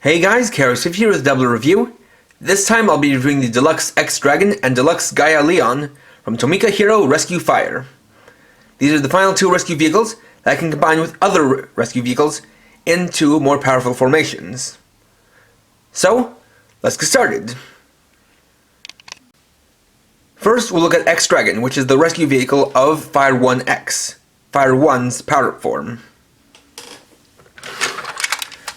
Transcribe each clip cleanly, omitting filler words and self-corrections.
Hey guys, Karosif here with Double Review. This time I'll be reviewing the Deluxe X Dragon and Deluxe Gaia Leon from Tomica Hero Rescue Fire. These are the final two rescue vehicles that can combine with other rescue vehicles into more powerful formations. So, let's get started. First, we'll look at X Dragon, which is the rescue vehicle of Fire 1X, Fire 1's power form.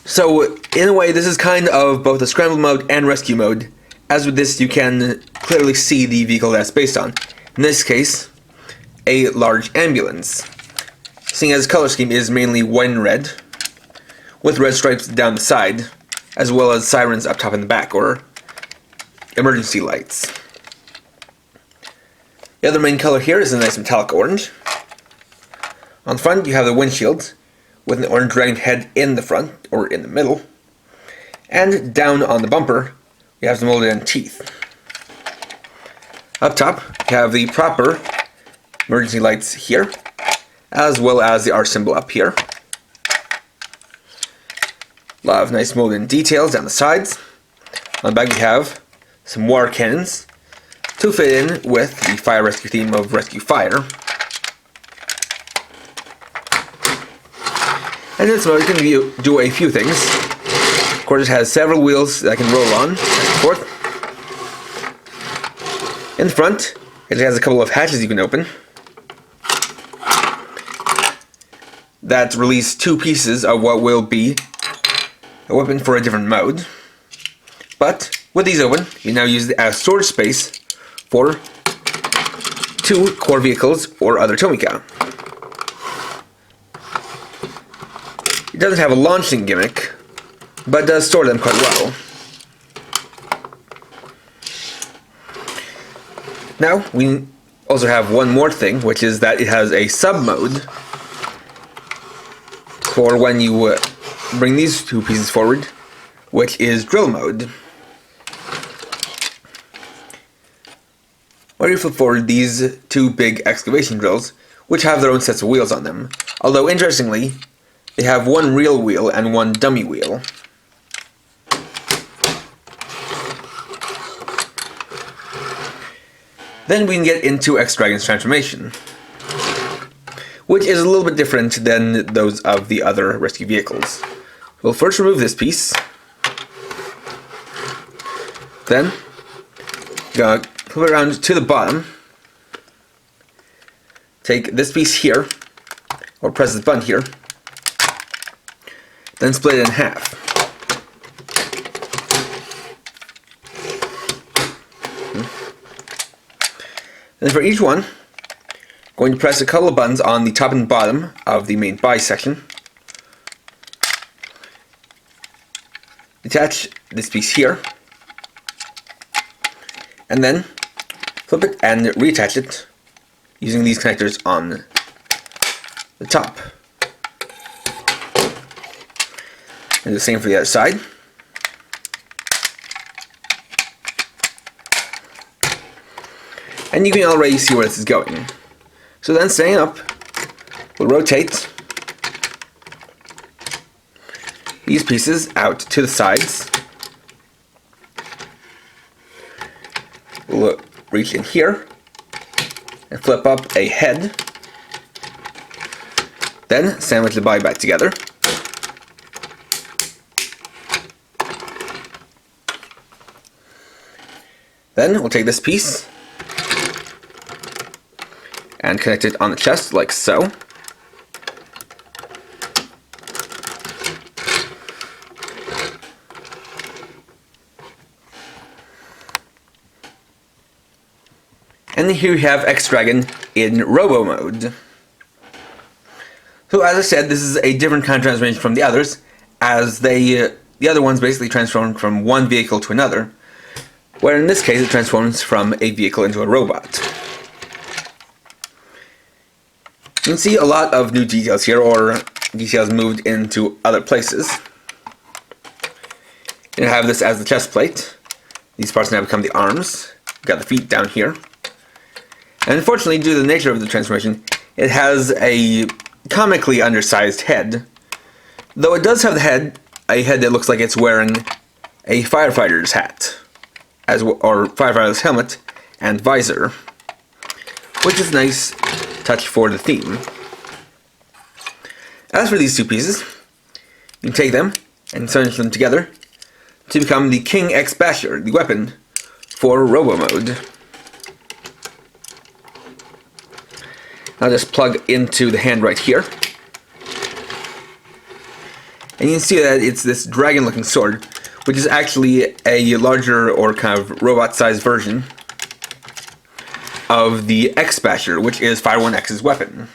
So, in a way, this is kind of both a scramble mode and rescue mode. As with this, you can clearly see the vehicle that's based on. In this case, a large ambulance. Seeing as color scheme is mainly white and red, with red stripes down the side, as well as sirens up top and the back, or emergency lights. The other main color here is a nice metallic orange. On the front, you have the windshield, with an orange dragon head in the front, or in the middle. And down on the bumper, we have some molded in teeth. Up top, you have the proper emergency lights here, as well as the R symbol up here. A lot of nice molded in details down the sides. On the back we have some water cannons to fit in with the fire rescue theme of Rescue Fire. And in this mode, you can do a few things. Of course, it has several wheels that can roll on, back and forth. In the front, it has a couple of hatches you can open that release two pieces of what will be a weapon for a different mode. But with these open, you now use it as storage space for two core vehicles or other Tomica. It doesn't have a launching gimmick, but does store them quite well. Now, we also have one more thing, which is that it has a sub-mode for when you bring these two pieces forward, which is drill mode. Where you flip forward these two big excavation drills, which have their own sets of wheels on them, although interestingly, they have one real wheel and one dummy wheel. Then we can get into X Dragon's transformation, which is a little bit different than those of the other rescue vehicles. We'll first remove this piece. Then, flip it around to the bottom. Take this piece here, or press this button here. Then split it in half. Then for each one, going to press a couple of buttons on the top and bottom of the main body section. Attach this piece here. And then flip it and reattach it using these connectors on the top. And the same for the other side. And you can already see where this is going. So then, staying up, we'll rotate these pieces out to the sides. We'll reach in here and flip up a head. Then sandwich the body back together. Then we'll take this piece and connect it on the chest like so. And here we have X Dragon in Robo mode. So as I said, this is a different kind of transformation from the others, as the other ones basically transform from one vehicle to another, where in this case it transforms from a vehicle into a robot. You can see a lot of new details here, or details moved into other places. You have this as the chest plate. These parts now become the arms. You've got the feet down here. And unfortunately, due to the nature of the transformation, it has a comically undersized head. Though it does have the head a head that looks like it's wearing a firefighter's hat, or firefighter's helmet and visor, which is a nice touch for the theme. As for these two pieces, you can take them and search them together to become the King X Basher, the weapon for Robo Mode. I'll just plug into the hand right here. And you can see that it's this dragon-looking sword, which is actually a larger or kind of robot-sized version of the X Basher, which is Fire 1X's weapon.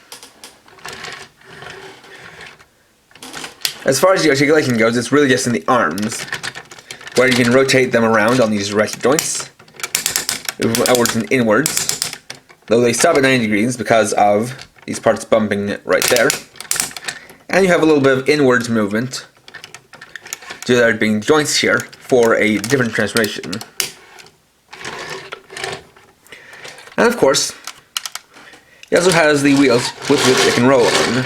As far as the articulation goes, it's really just in the arms, where you can rotate them around on these ratchet joints, move them outwards and inwards, though they stop at 90 degrees because of these parts bumping right there. And you have a little bit of inwards movement due to there being joints here for a different transformation. And of course, it also has the wheels with which it can roll on.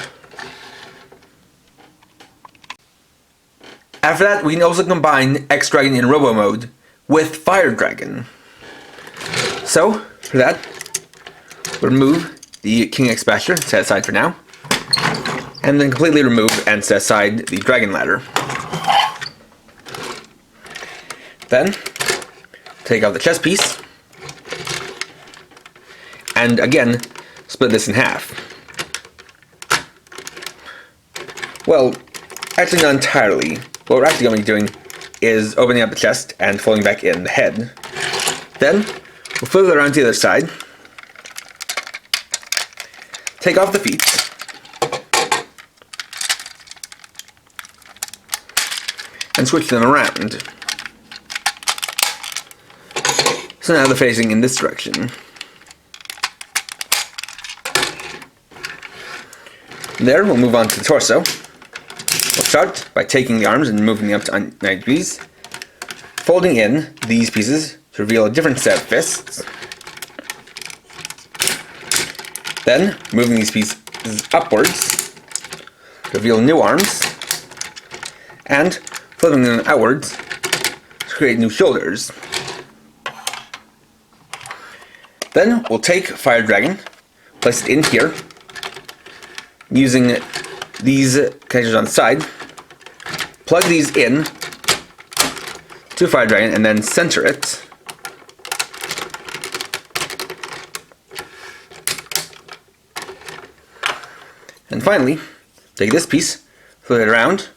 After that, we can also combine X-Dragon in Robo Mode with Fire Dragon. So, for that, we'll remove the King X Basher, set aside for now, and then completely remove and set aside the Dragon Ladder. Then, take out the chest piece, and again, split this in half. Well, actually not entirely. What we're actually going to be doing is opening up the chest and folding back in the head. Then, we'll flip it around to the other side, take off the feet, and switch them around. So now they're facing in this direction. There, we'll move on to the torso. We'll start by taking the arms and moving them up to 90 degrees, folding in these pieces to reveal a different set of fists. Then, moving these pieces upwards to reveal new arms, and flipping them outwards to create new shoulders. Then we'll take Fire Dragon, place it in here, using these connectors on the side, plug these in to Fire Dragon, and then center it. And finally, take this piece, flip it around,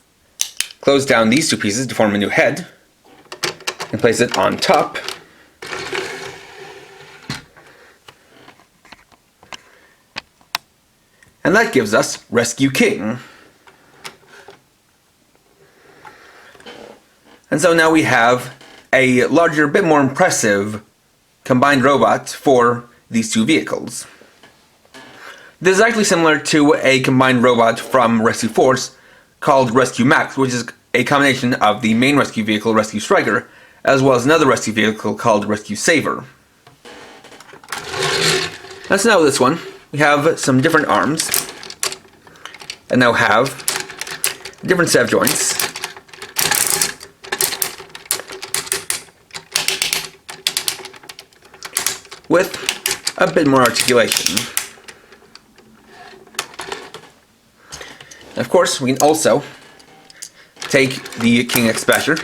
close down these two pieces to form a new head, and place it on top. And that gives us Rescue King. And so now we have a larger, bit more impressive combined robot for these two vehicles. This is actually similar to a combined robot from Rescue Force called Rescue Max, which is a combination of the main rescue vehicle, Rescue Striker, as well as another rescue vehicle called Rescue Saver. And so now with this one, we have some different arms, and now have a different set of joints, with a bit more articulation. Of course, we can also take the King X Basher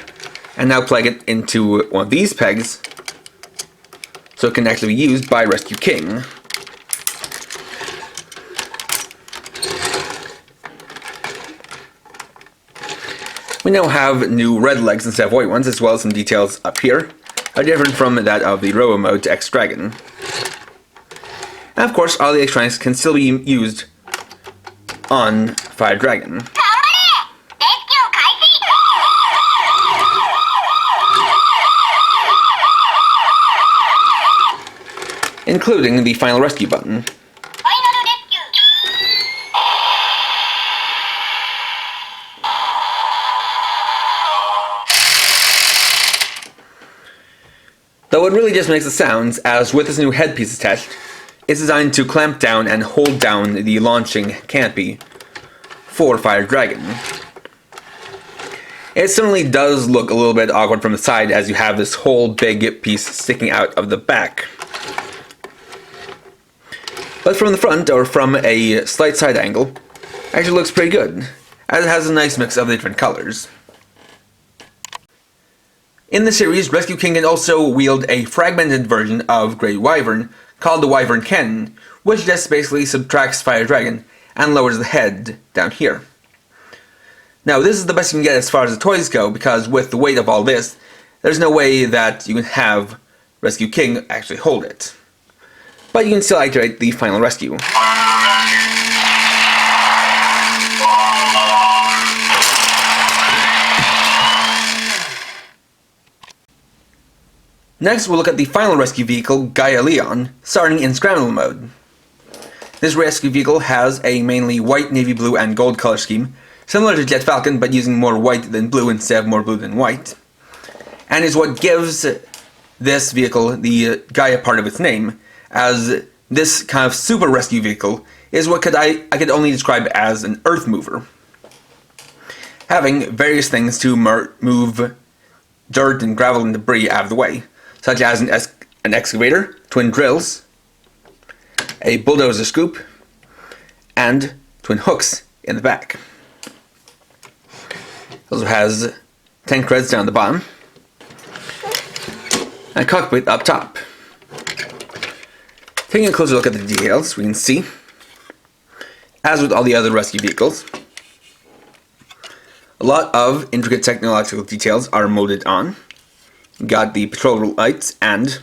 and now plug it into one of these pegs so it can actually be used by Rescue King. We now have new red legs instead of white ones, as well as some details up here are different from that of the Robo Mode to X-Dragon. And of course, all the electronics can still be used on Fire Dragon. Including the final rescue button. Though it really just makes the sounds, as with this new headpiece attached, it's designed to clamp down and hold down the launching canopy for Fire Dragon. It certainly does look a little bit awkward from the side as you have this whole big piece sticking out of the back. But from the front, or from a slight side angle, actually looks pretty good, as it has a nice mix of the different colors. In the series, Rescue King can also wield a fragmented version of Great Wyvern called the Wyvern Cannon, which just basically subtracts Fire Dragon and lowers the head down here. Now, this is the best you can get as far as the toys go, because with the weight of all this, there's no way that you can have Rescue King actually hold it. But you can still activate the final rescue. Next, we'll look at the final rescue vehicle, Galleon, starting in Scramble mode. This rescue vehicle has a mainly white, navy blue, and gold color scheme, similar to Jet Falcon, but using more white than blue instead of more blue than white, and is what gives this vehicle the Gaia part of its name, as this kind of super rescue vehicle is what I could only describe as an earth mover, having various things to move dirt and gravel and debris out of the way, such as an excavator, twin drills, a bulldozer scoop, and twin hooks in the back. It also has tank treads down the bottom, and a cockpit up top. Taking a closer look at the details, we can see, as with all the other rescue vehicles, a lot of intricate technological details are molded on. You've got the patrol lights and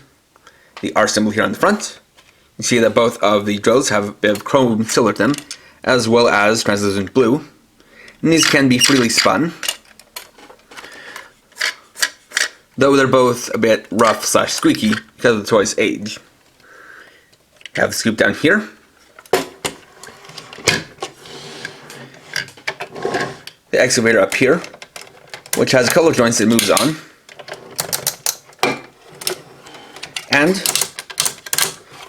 the R symbol here on the front. You see that both of the drills have a bit of chrome silver to them, as well as translucent blue. And these can be freely spun, though they're both a bit rough / squeaky because of the toy's age. Have the scoop down here. The excavator up here, which has a couple of joints it moves on. And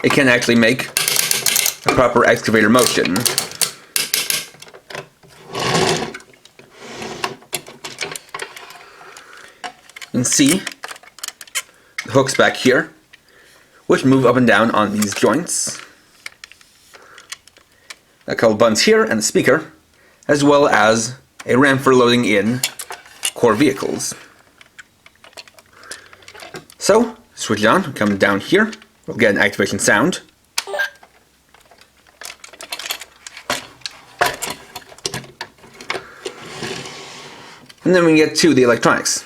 it can actually make a proper excavator motion. You can see the hooks back here, which move up and down on these joints. A couple buttons here and a speaker, as well as a ramp for loading in core vehicles. So, switch it on, come down here, we'll get an activation sound. And then we get to the electronics.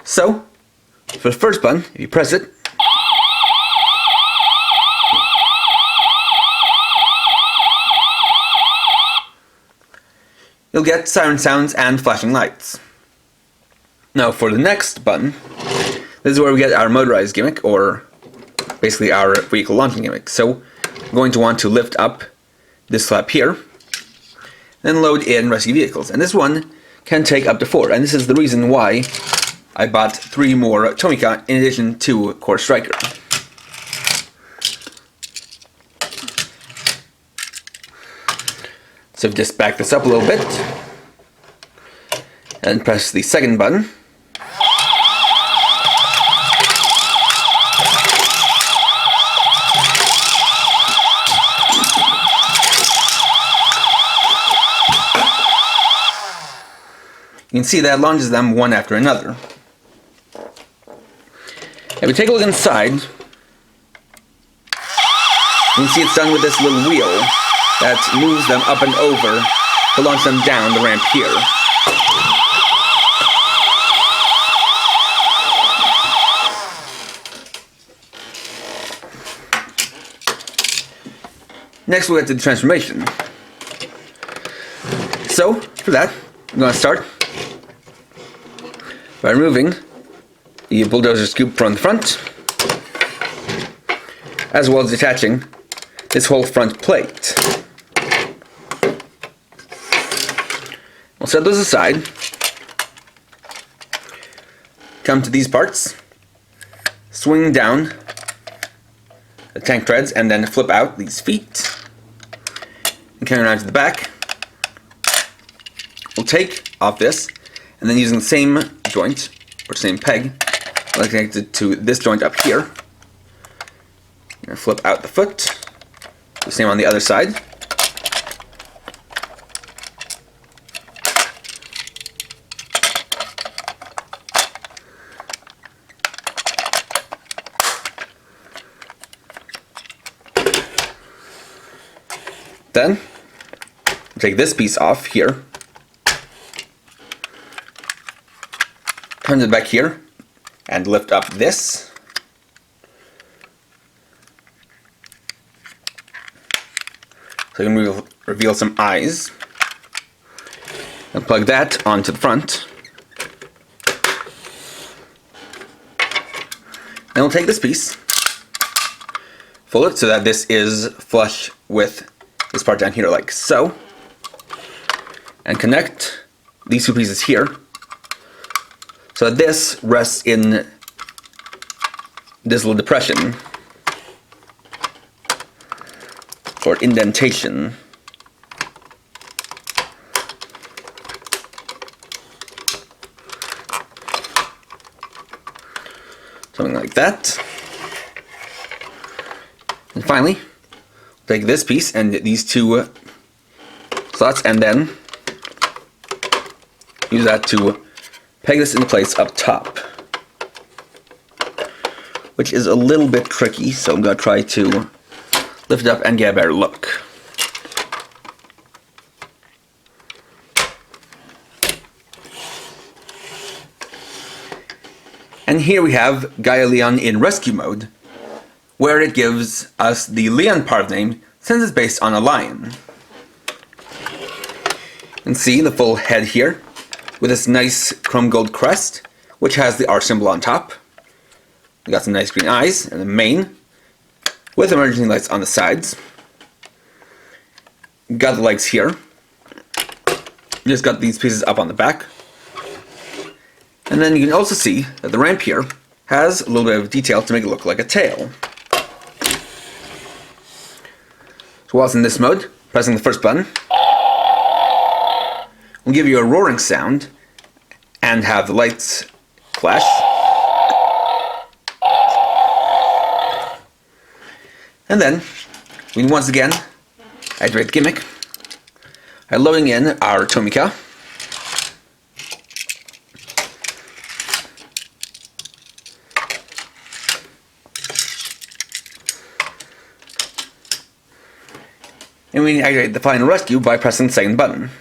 So, for the first button, if you press it, you'll get siren sounds and flashing lights. Now for the next button, this is where we get our motorized gimmick, or basically our vehicle launching gimmick. So I'm going to want to lift up this flap here, then load in rescue vehicles. And this one can take up to 4, and this is the reason why I bought 3 more Tomica in addition to Core Striker. So just back this up a little bit, and press the second button. You can see that launches them one after another. If we take a look inside, you can see it's done with this little wheel that moves them up and over to launch them down the ramp here. Next we'll get to the transformation. So, for that, I'm going to start by removing the bulldozer scoop from the front, as well as detaching this whole front plate. We'll set those aside, come to these parts, swing down the tank treads, and then flip out these feet, and carry around to the back. We'll take off this, and And then using the same joint, or same peg, I'll connect it to this joint up here. I'm going to flip out the foot. The same on the other side. Then, take this piece off here, turn it back here, and lift up this. So you can reveal some eyes. And plug that onto the front. Then we'll take this piece, fold it so that this is flush with this part down here like so, and connect these two pieces here so that this rests in this little depression or indentation. Something like that. And finally, take this piece and these two slots and then use that to peg this into place up top, which is a little bit tricky, so I'm going to try to lift it up and get a better look. And here we have Galleon in rescue mode, where it gives us the Leon part of the name since it's based on a lion. You can see the full head here with this nice chrome gold crest, which has the R symbol on top. We got some nice green eyes and the mane with emergency lights on the sides. Got the legs here. Just got these pieces up on the back. And then you can also see that the ramp here has a little bit of detail to make it look like a tail. So while it's in this mode, pressing the first button will give you a roaring sound and have the lights flash. And then we once again activate the gimmick by loading in our Tomica. And we activate the final rescue by pressing the second button.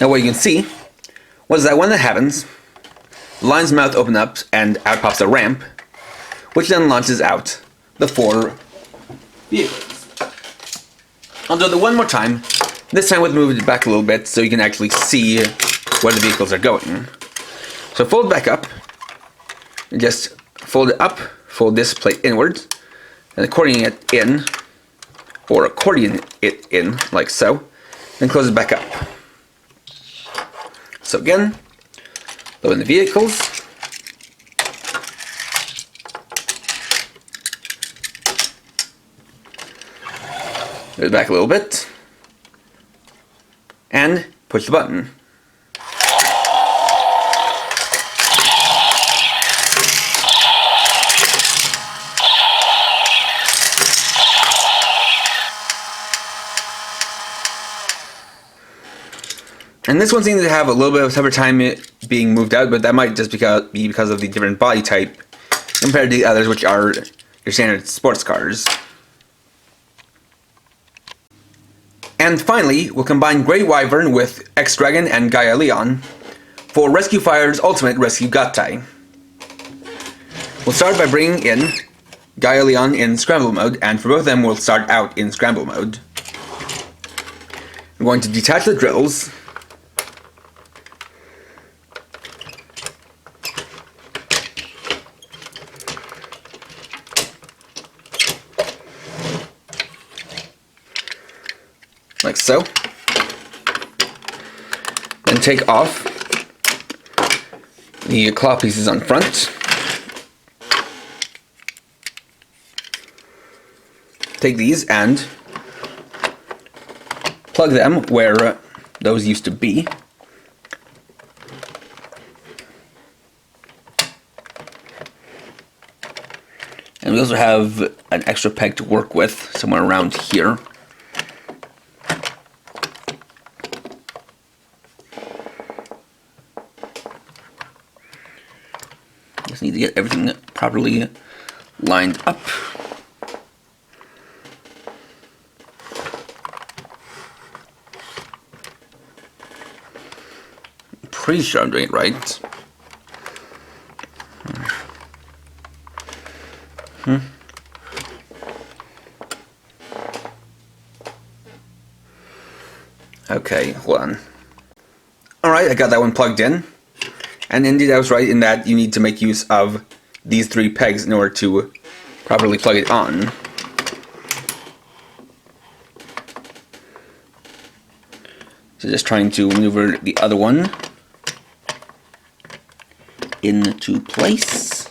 Now what you can see was that when that happens, the lion's mouth opens up and out pops a ramp, which then launches out the 4 vehicles. I'll do it one more time. This time we'll move it back a little bit so you can actually see where the vehicles are going. So fold it back up, and just fold it up, fold this plate inwards, and accordion it in, or accordion it in, like so, then close it back up. So again, load in the vehicles. Move it back a little bit. And push the button. And this one seems to have a little bit of a tougher time being moved out, but that might just be because of the different body type compared to the others, which are your standard sports cars. And finally, we'll combine Great Wyvern with X-Dragon and Galleon for Rescue Fire's Ultimate Rescue Gaia. We'll start by bringing in Galleon in Scramble mode, and for both of them we'll start out in Scramble mode. I'm going to detach the drills. Like so. Then take off the claw pieces on front. Take these and plug them where those used to be. And we also have an extra peg to work with somewhere around here. Just need to get everything properly lined up. Pretty sure I'm doing it right. Okay, hold on. Alright, I got that one plugged in. And indeed I was right in that you need to make use of these 3 pegs in order to properly plug it on. So just trying to maneuver the other one into place.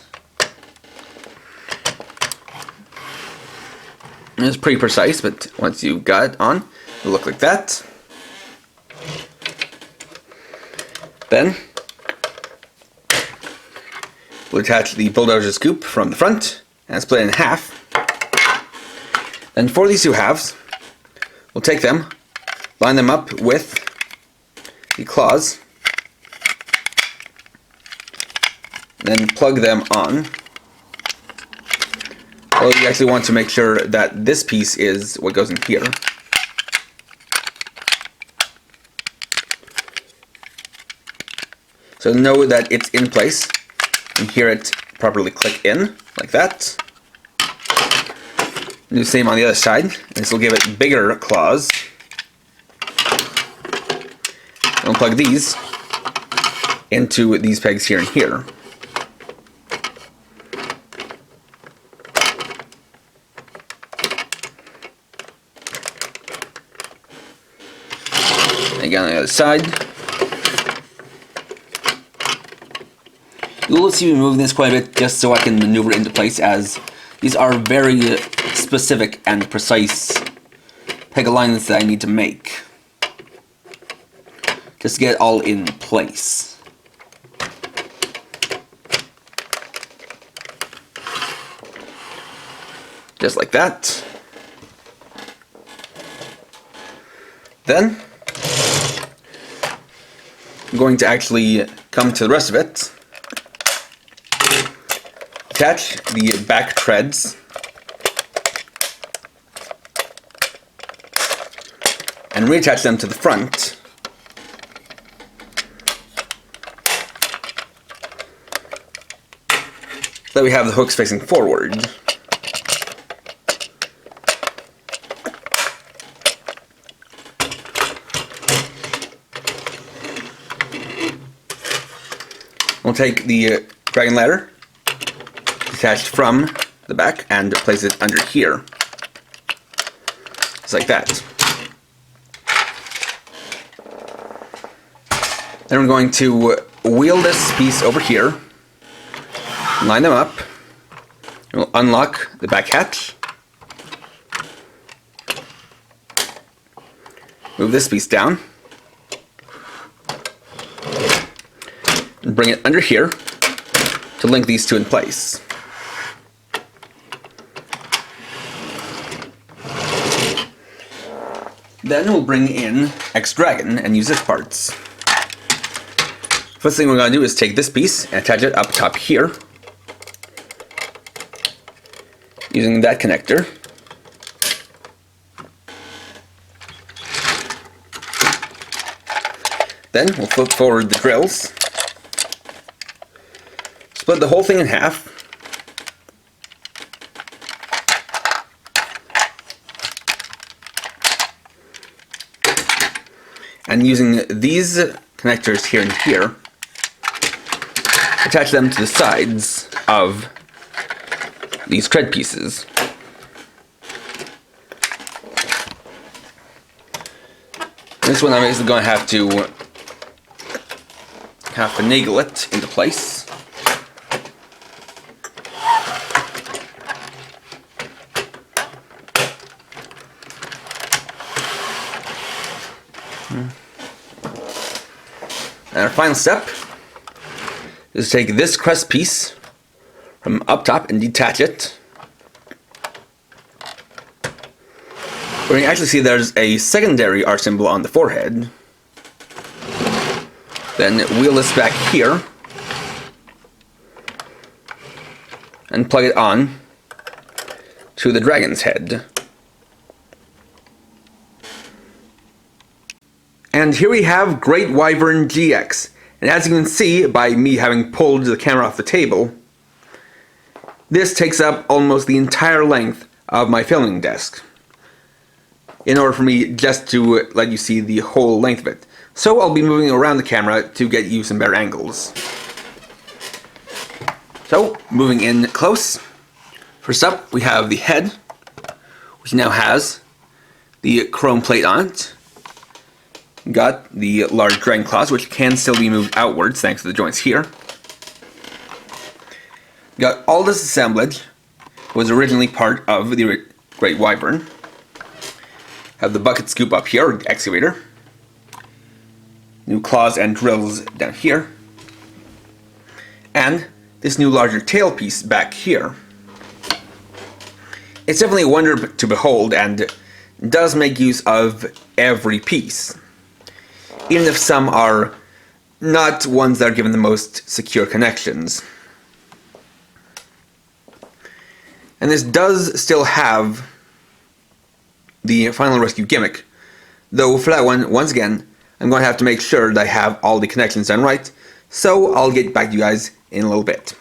And it's pretty precise, but once you've got it on, it'll look like that. Then we'll attach the bulldozer scoop from the front and split it in half. Then for these 2 halves, we'll take them, line them up with the claws, then plug them on. Well, you actually want to make sure that this piece is what goes in here. So know that it's in place and hear it properly click in, like that. Do the same on the other side. This will give it bigger claws. We'll plug these into these pegs here and here. Again on the other side. You will see me moving this quite a bit just so I can maneuver it into place, as these are very specific and precise peg alignments that I need to make just to get it all in place. Just like that. Then I'm going to actually come to the rest of it. Attach the back treads and reattach them to the front. So that we have the hooks facing forward. We'll take the dragon ladder detached from the back and place it under here. Just like that. Then we're going to wheel this piece over here, line them up, and we'll unlock the back hatch. Move this piece down. And bring it under here to link these 2 in place. Then we'll bring in X-Dragon and use its parts. First thing we're going to do is take this piece and attach it up top here using that connector. Then we'll flip forward the drills, split the whole thing in half, and using these connectors here and here, attach them to the sides of these tread pieces. This one I'm basically going to have to kind of finagle it into place. And our final step is to take this crest piece from up top and detach it. Where you can actually see there's a secondary R symbol on the forehead. Then wheel this back here and plug it on to the dragon's head. And here we have Great Wyvern GX. And as you can see by me having pulled the camera off the table, this takes up almost the entire length of my filming desk, in order for me just to let you see the whole length of it. So I'll be moving around the camera to get you some better angles. So, moving in close. First up, we have the head, which now has the chrome plate on it. Got the large dragon claws, which can still be moved outwards thanks to the joints here. Got all this assemblage, was originally part of the Great Wyvern. Have the bucket scoop up here, or the excavator. New claws and drills down here. And this new larger tail piece back here. It's definitely a wonder to behold and does make use of every piece, even if some are not ones that are given the most secure connections. And this does still have the final rescue gimmick, though for that one, once again, I'm going to have to make sure that I have all the connections done right, so I'll get back to you guys in a little bit.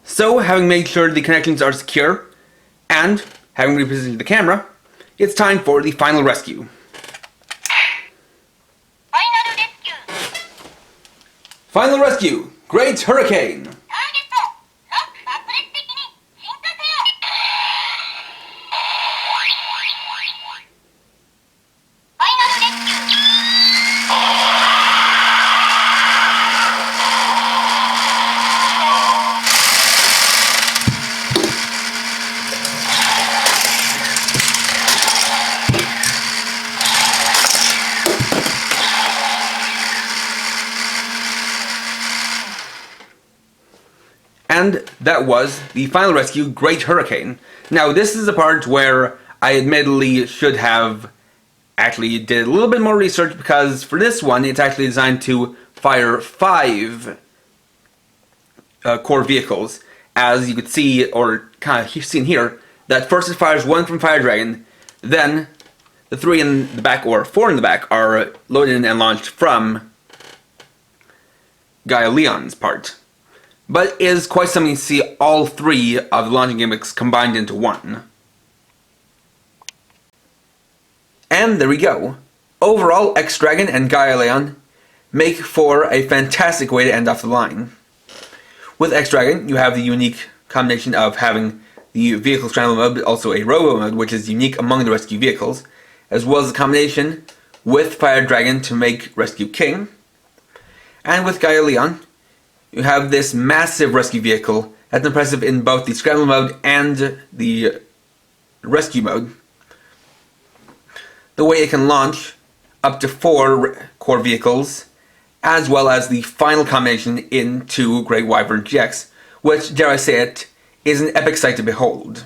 So, having made sure the connections are secure, and having repositioned the camera, it's time for the final rescue. Final rescue! Great Hurricane! And that was the final rescue, Great Hurricane. Now, this is the part where I admittedly should have actually did a little bit more research, because for this one, it's actually designed to fire 5 core vehicles. As you could see, or kind of seen here, that first it fires 1 from Fire Dragon, then the 3 in the back, or 4 in the back, are loaded and launched from Galleon's part. But it is quite something to see all 3 of the launching gimmicks combined into one. And there we go. Overall, X-Dragon and Galleon make for a fantastic way to end off the line. With X-Dragon, you have the unique combination of having the vehicle scramble mode, but also a robo mode, which is unique among the rescue vehicles, as well as a combination with Fire Dragon to make Rescue King. And with Galleon, you have this massive rescue vehicle that's impressive in both the scramble mode and the rescue mode. The way it can launch up to 4 core vehicles, as well as the final combination into Great Wyvern GX, which, dare I say it, is an epic sight to behold.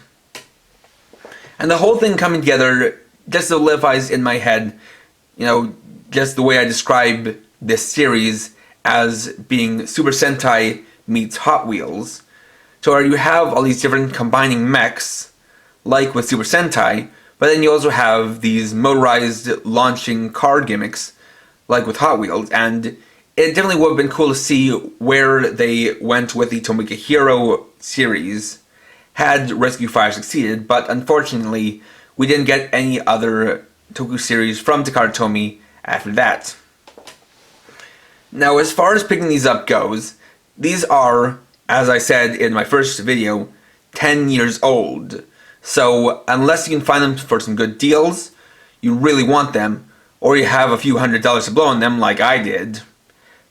And the whole thing coming together just solidifies in my head, just the way I describe this series as being Super Sentai meets Hot Wheels. So where you have all these different combining mechs, like with Super Sentai, but then you also have these motorized launching car gimmicks, like with Hot Wheels, and it definitely would have been cool to see where they went with the Tomica Hero series had Rescue Fire succeeded, but unfortunately we didn't get any other Toku series from Takara Tomy after that. Now, as far as picking these up goes, these are, as I said in my first video, 10 years old. So, unless you can find them for some good deals, you really want them, or you have a few $100s to blow on them like I did,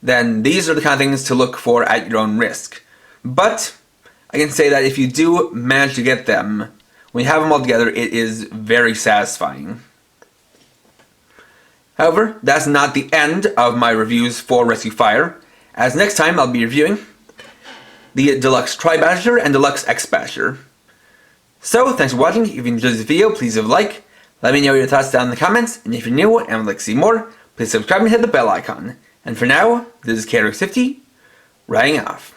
then these are the kind of things to look for at your own risk. But I can say that if you do manage to get them, when you have them all together, it is very satisfying. However, that's not the end of my reviews for Rescue Fire, as next time I'll be reviewing the Deluxe Tri-Basher and Deluxe X-Basher. So, thanks for watching. If you enjoyed this video, please leave a like. Let me know your thoughts down in the comments, and if you're new and would like to see more, please subscribe and hit the bell icon. And for now, this is KRX50, writing off.